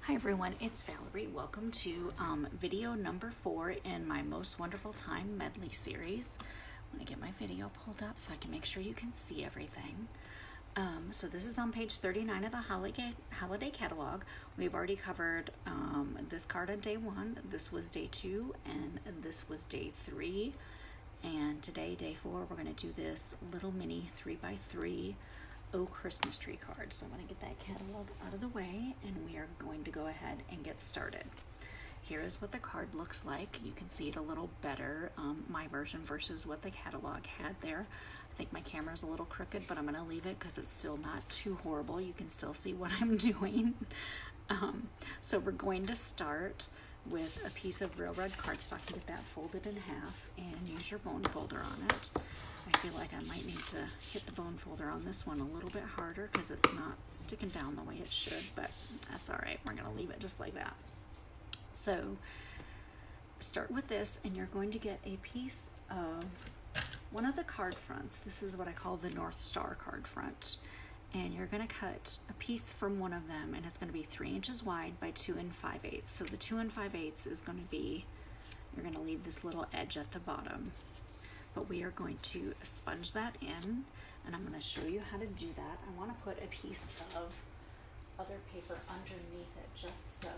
Hi everyone, it's Valerie. Welcome to video number 4 in my Most Wonderful Time medley series. I'm going to get my video pulled up so I can make sure you can see everything. So this is on page 39 of the holiday catalog. We've already covered this card on day 1, this was day 2, and this was day 3. And today, day 4, we're going to do this little mini 3x3 Christmas tree card. So I'm going to get that catalog out of the way and we are going to go ahead and get started. Here is what the card looks like. You can see it a little better, my version versus what the catalog had there. I think my camera's a little crooked, but I'm going to leave it because it's still not too horrible. You can still see what I'm doing. So we're going to start with a piece of real red cardstock to get that folded in half and use your bone folder on it. I feel like I might need to hit the bone folder on this one a little bit harder because it's not sticking down the way it should, but that's all right. We're going to leave it just like that. So start with this, and you're going to get a piece of one of the card fronts. This is what I call the North Star card front. And you're going to cut a piece from one of them, and it's going to be 3 inches wide by 2 5/8. So the 2 5/8 is going to be, you're going to leave this little edge at the bottom. But we are going to sponge that in, and I'm going to show you how to do that. I want to put a piece of other paper underneath it just so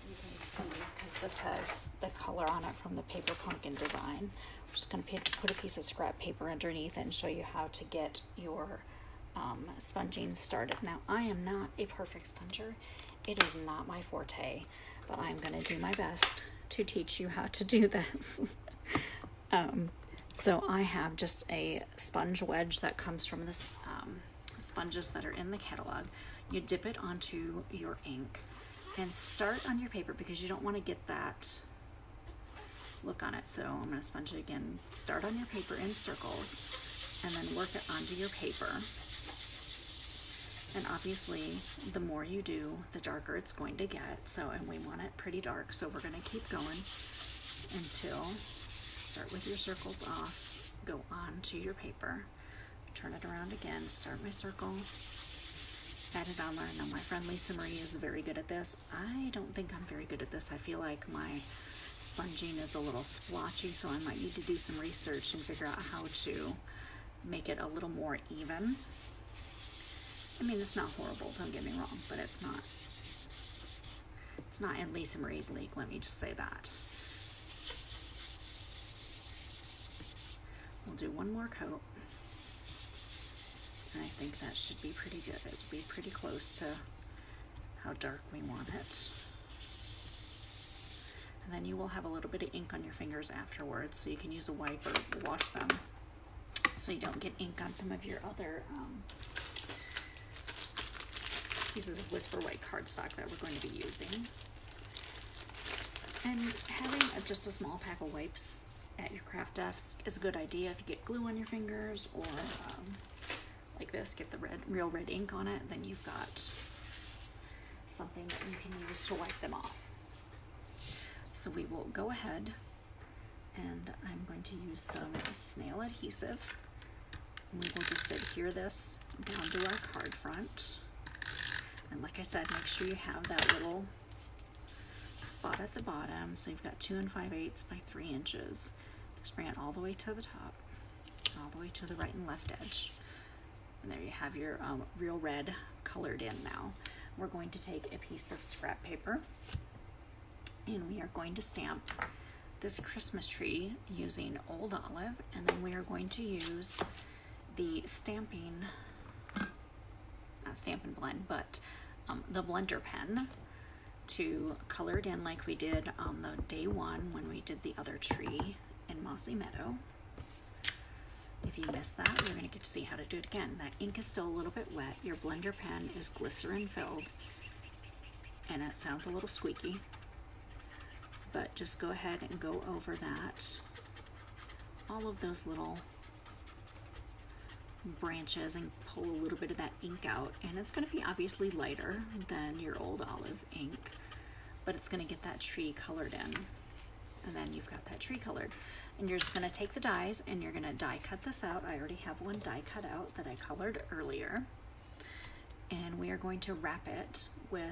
you can see, because this has the color on it from the paper pumpkin design. I'm just going to put a piece of scrap paper underneath it and show you how to get your sponging started. Now, I am not a perfect sponger. It is not my forte, but I'm going to do my best to teach you how to do this. So I have just a sponge wedge that comes from the sponges that are in the catalog. You dip it onto your ink and start on your paper because you don't want to get that look on it. So I'm going to sponge it again. Start on your paper in circles and then work it onto your paper. And obviously the more you do, the darker it's going to get. So, and we want it pretty dark, so we're going to keep going until, start with your circles off, go on to your paper, turn it around again, start my circle, add it on there. Now my friend Lisa Marie is very good at this. I don't think I'm very good at this. I feel like my sponging is a little splotchy, so I might need to do some research and figure out how to make it a little more even. I mean, it's not horrible, don't get me wrong, but it's not in Lisa Marie's league, let me just say that. We'll do one more coat, and I think that should be pretty good. It should be pretty close to how dark we want it. And then you will have a little bit of ink on your fingers afterwards, so you can use a wiper to wash them so you don't get ink on some of your other pieces of Whisper White cardstock that we're going to be using. And having just a small pack of wipes at your craft desk is a good idea if you get glue on your fingers, or like this, get the real red ink on it, then you've got something that you can use to wipe them off. So we will go ahead, and I'm going to use some snail adhesive. We will just adhere this down to our card front. And like I said, make sure you have that little spot at the bottom. So you've got 2 5/8 by 3 inches. Just bring it all the way to the top, all the way to the right and left edge. And there you have your real red colored in now. We're going to take a piece of scrap paper, and we are going to stamp this Christmas tree using Old Olive, and then we are going to use the Stampin' Blend, but the blender pen to color it in like we did on the day 1 when we did the other tree in Mossy Meadow. If you missed that, you're going to get to see how to do it again. That ink is still a little bit wet. Your blender pen is glycerin filled, and it sounds a little squeaky, but just go ahead and go over that, all of those little branches, and pull a little bit of that ink out. And it's going to be obviously lighter than your Old Olive ink, but it's going to get that tree colored in. And then you've got that tree colored, and you're just going to take the dies and you're going to die cut this out. I already have one die cut out that I colored earlier, and we are going to wrap it with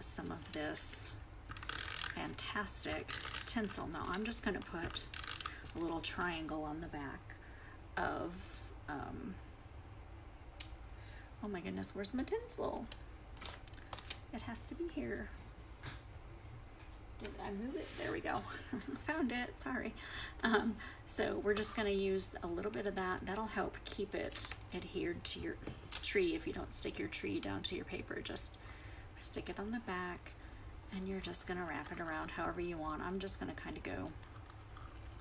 some of this fantastic tinsel. Now I'm just going to put a little triangle on the back of, oh my goodness, where's my tinsel? It has to be here. Did I move it? There we go. Found it, sorry. So we're just gonna use a little bit of that. That'll help keep it adhered to your tree. If you don't stick your tree down to your paper, just stick it on the back, and you're just gonna wrap it around however you want. I'm just gonna kind of go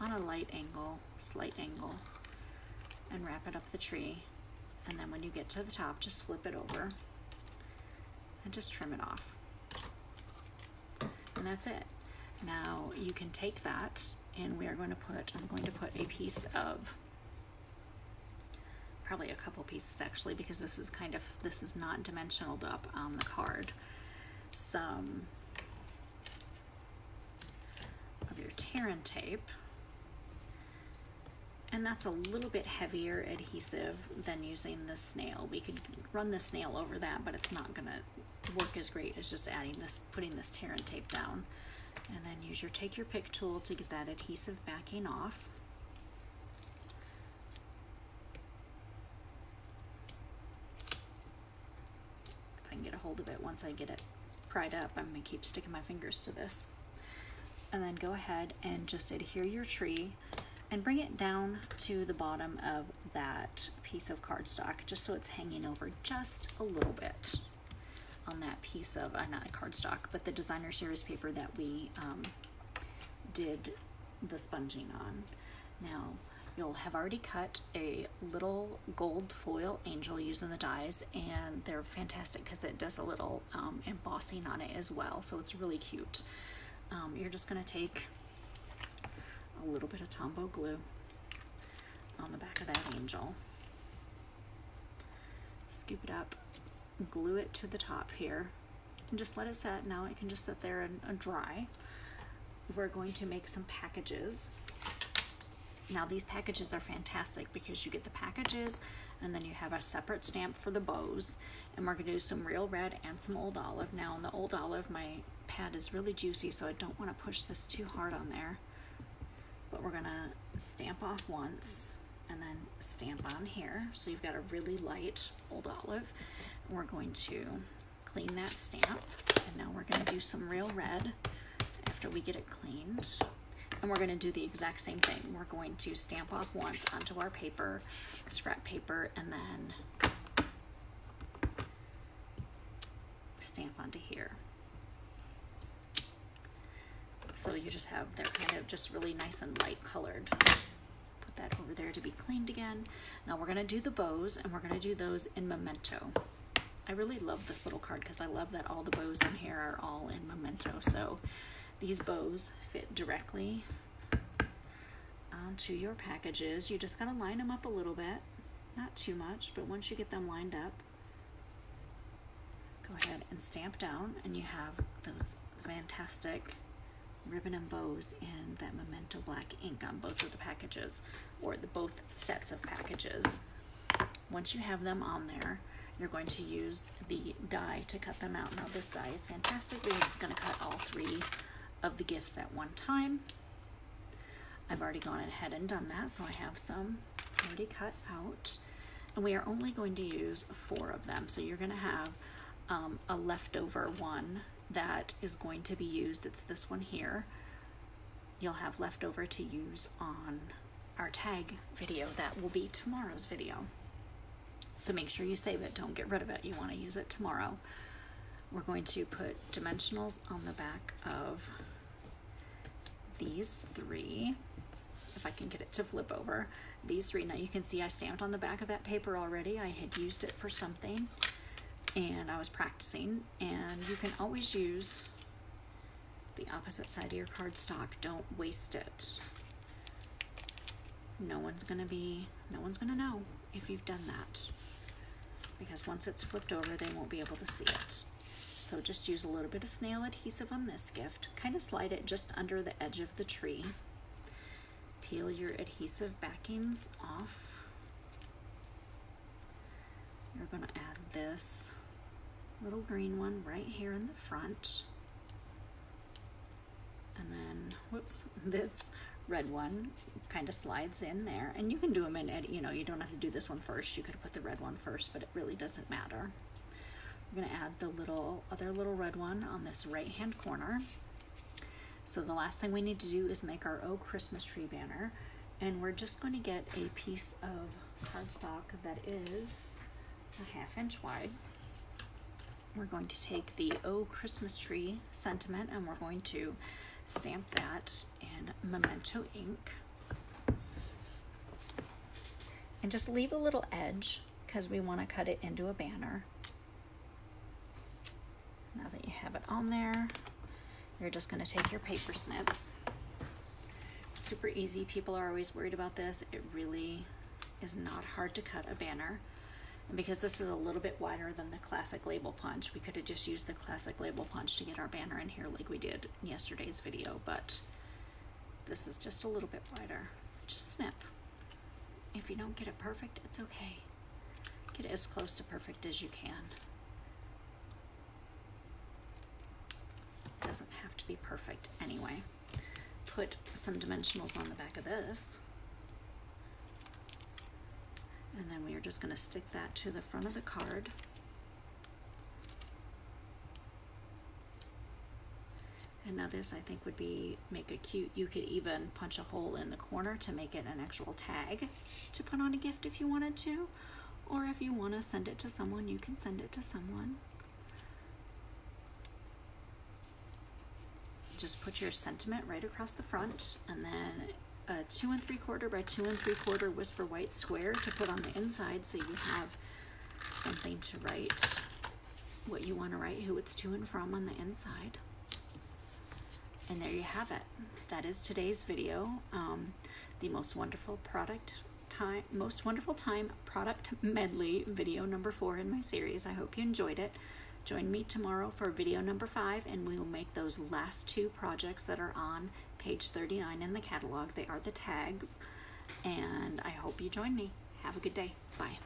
on a light angle, slight angle, and wrap it up the tree. And then when you get to the top, just flip it over and just trim it off. And that's it. Now you can take that, and we are going to put, I'm going to put a piece of, probably a couple pieces actually, because this is kind of, this is not dimensionaled up on the card. Some of your tear and tape. And that's a little bit heavier adhesive than using the snail. We could run the snail over that, but it's not gonna work as great as just adding this, putting this tear and tape down. And then use your take your pick tool to get that adhesive backing off. If I can get a hold of it once I get it pried up, I'm gonna keep sticking my fingers to this. And then go ahead and just adhere your tree and bring it down to the bottom of that piece of cardstock, just so it's hanging over just a little bit on that piece of, not cardstock, but the designer series paper that we did the sponging on. Now, you'll have already cut a little gold foil angel using the dies, and they're fantastic because it does a little embossing on it as well, so it's really cute. You're just gonna take a little bit of Tombow glue on the back of that angel, scoop it up, glue it to the top here, and just let it set. Now it can just sit there and dry. We're going to make some packages. Now these packages are fantastic because you get the packages, and then you have a separate stamp for the bows, and we're going to do some real red and some old olive. Now in the old olive, my pad is really juicy, so I don't want to push this too hard on there. But we're gonna stamp off once and then stamp on here. So you've got a really light old olive. And we're going to clean that stamp. And now we're gonna do some real red after we get it cleaned. And we're gonna do the exact same thing. We're going to stamp off once onto our paper, scrap paper, and then stamp onto here. So you just have, they're kind of just really nice and light colored. Put that over there to be cleaned again. Now we're gonna do the bows, and we're gonna do those in Memento. I really love this little card because I love that all the bows on here are all in Memento. So these bows fit directly onto your packages. You just gotta line them up a little bit, not too much, but once you get them lined up, go ahead and stamp down, and you have those fantastic ribbon and bows in that Memento black ink on both of the packages, or the both sets of packages. Once you have them on there, you're going to use the die to cut them out. Now this die is fantastic because it's going to cut all three of the gifts at one time. I've already gone ahead and done that, so I have some already cut out, and we are only going to use 4 of them. So you're going to have a leftover one that is going to be used. It's this one here. You'll have leftover to use on our tag video. That will be tomorrow's video. So make sure you save it. Don't get rid of it. You want to use it tomorrow. We're going to put dimensionals on the back of these 3. If I can get it to flip over. These 3. Now you can see I stamped on the back of that paper already. I had used it for something, and I was practicing, and you can always use the opposite side of your cardstock. Don't waste it. No one's gonna know if you've done that, because once it's flipped over, they won't be able to see it. So just use a little bit of snail adhesive on this gift, kind of slide it just under the edge of the tree. Peel your adhesive backings off. You're gonna add this little green one right here in the front. And then, whoops, this red one kind of slides in there. And you can do them in, you know, you don't have to do this one first. You could put the red one first, but it really doesn't matter. We're going to add the other little red one on this right hand corner. So the last thing we need to do is make our Oh Christmas Tree banner. And we're just going to get a piece of cardstock that is a 1/2 inch wide. We're going to take the Oh Christmas Tree sentiment and we're going to stamp that in Memento ink. And just leave a little edge because we want to cut it into a banner. Now that you have it on there, you're just going to take your paper snips. Super easy. People are always worried about this. It really is not hard to cut a banner. And because this is a little bit wider than the classic label punch, we could have just used the classic label punch to get our banner in here like we did in yesterday's video, but this is just a little bit wider. Just snip. If you don't get it perfect, it's okay. Get it as close to perfect as you can. It doesn't have to be perfect anyway. Put some dimensionals on the back of this. And then we are just going to stick that to the front of the card. And now this I think would be, make a cute, you could even punch a hole in the corner to make it an actual tag to put on a gift if you wanted to. Or if you want to send it to someone, you can send it to someone. Just put your sentiment right across the front, and then a 2 3/4 by 2 3/4 Whisper White square to put on the inside so you have something to write what you want to write, who it's to and from on the inside. And there you have it. That is today's video. The most wonderful time product medley, video number 4 in my series. I hope you enjoyed it. Join me tomorrow for video number 5, and we will make those last 2 projects that are on page 39 in the catalog. They are the tags, and I hope you join me. Have a good day. Bye.